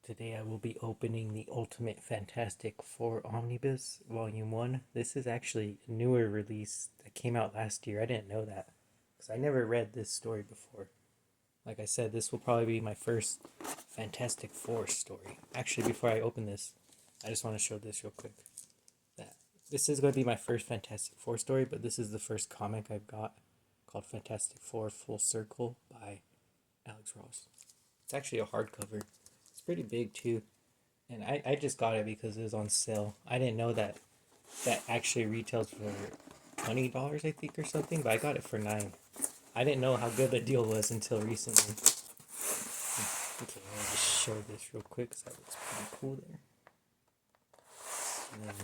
Today I will be opening the Ultimate Fantastic Four Omnibus Volume 1. This is actually a newer release that came out last year. I didn't know that because I never read this story before. Like I said, this will probably be my first Fantastic Four story. Actually, before I open this, I just want to show this real quick. That this is going to be my first Fantastic Four story, but this is the first comic I've got called Fantastic Four Full Circle by Alex Ross. It's actually a hardcover. It's pretty big too. And I just got it because it was on sale. I didn't know that actually retails for $20, I think, or something, but I got it for $9. I didn't know how good the deal was until recently. Okay, let me just show this real quick because that looks pretty cool there. And then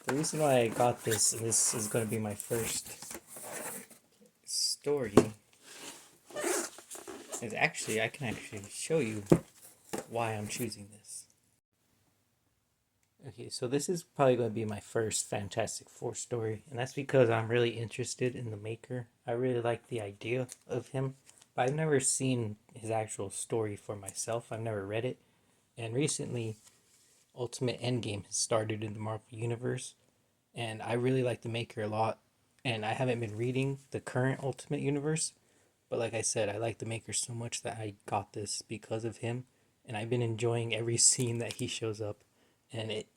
the reason why I got this, and this is going to be my first story, is actually, I can actually show you why I'm choosing this. Okay, so this is probably going to be my first Fantastic Four story, and that's because I'm really interested in the maker. I really like the idea of him, but I've never seen his actual story for myself. I've never read it, and recently Ultimate Endgame has started in the Marvel Universe, and I really like the maker a lot, and I haven't been reading the current Ultimate Universe, but like I said, I like the maker so much that I got this because of him, and I've been enjoying every scene that he shows up, and it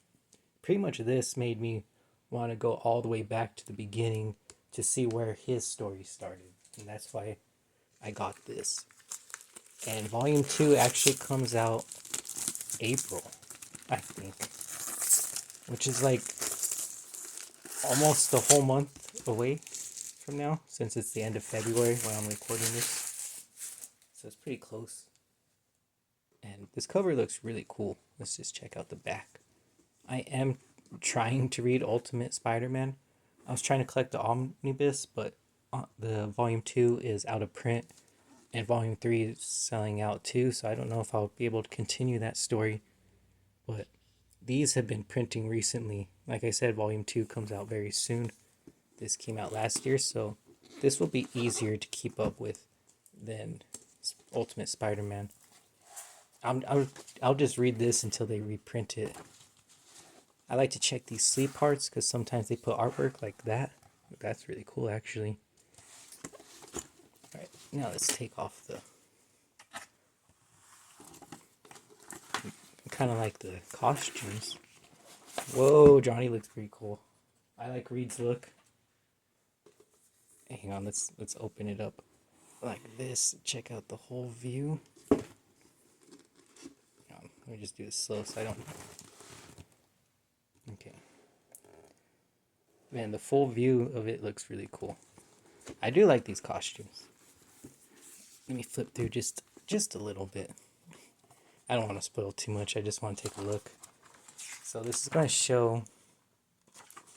pretty much this made me want to go all the way back to the beginning to see where his story started, and that's why I got this. And volume 2 actually comes out April, I think, which is like almost a whole month away from now, since it's the end of February when I'm recording this, so it's pretty close. And this cover looks really cool. Let's just check out the back. I am trying to read Ultimate Spider-Man. I was trying to collect the Omnibus, but the volume 2 is out of print, and volume 3 is selling out too, so I don't know if I'll be able to continue that story. But these have been printing recently. Like I said, volume 2 comes out very soon. This came out last year, so this will be easier to keep up with than Ultimate Spider-Man. I'll just read this until they reprint it. I like to check these sleeve parts because sometimes they put artwork like that. That's really cool, actually. Alright, now let's take off the... I kind of like the costumes. Whoa, Johnny looks pretty cool. I like Reed's look. Hang on, let's open it up like this. Check out the whole view. Let me just do this slow so I don't... Okay. Man, the full view of it looks really cool. I do like these costumes. Let me flip through just a little bit. I don't want to spoil too much. I just want to take a look. So this is going to show,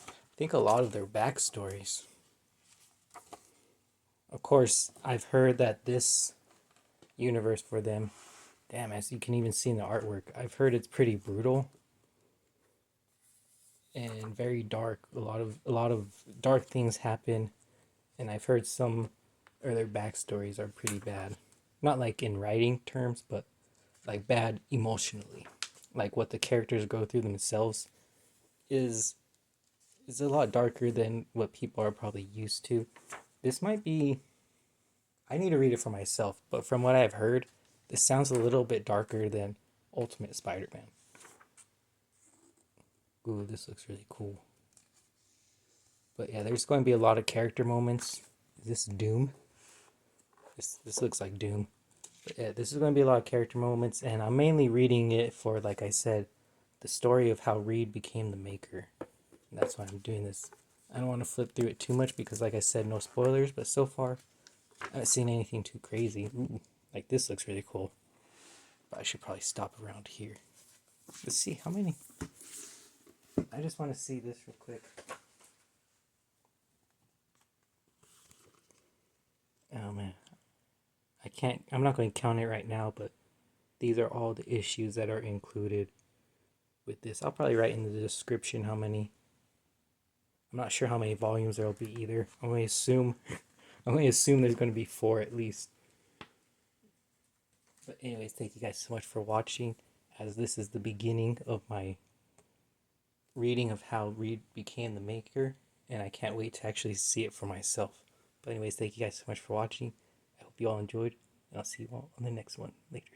I think, a lot of their backstories. Of course, I've heard that this universe for them, damn, as you can even see in the artwork, I've heard it's pretty brutal and very dark. A lot of dark things happen, and I've heard some or their backstories are pretty bad. Not like in writing terms, but like bad emotionally. Like what the characters go through themselves is a lot darker than what people are probably used to. This might be, I need to read it for myself, but from what I've heard, this sounds a little bit darker than Ultimate Spider-Man. Ooh, this looks really cool. But yeah, there's going to be a lot of character moments. Is this Doom? This looks like Doom. But yeah, this is going to be a lot of character moments, and I'm mainly reading it for, like I said, the story of how Reed became the maker. And that's why I'm doing this. I don't want to flip through it too much because, like I said, no spoilers, but so far, I haven't seen anything too crazy. Ooh, like this looks really cool. But I should probably stop around here. Let's see how many. I just want to see this real quick. Oh man. I'm not going to count it right now, but these are all the issues that are included with this. I'll probably write in the description how many. I'm not sure how many volumes there will be either. I'm going to assume there's going to be 4 at least. But anyways, thank you guys so much for watching, as this is the beginning of my reading of how Reed became the maker, and I can't wait to actually see it for myself. But anyways, thank you guys so much for watching. I hope you all enjoyed, and I'll see you all on the next one. Later.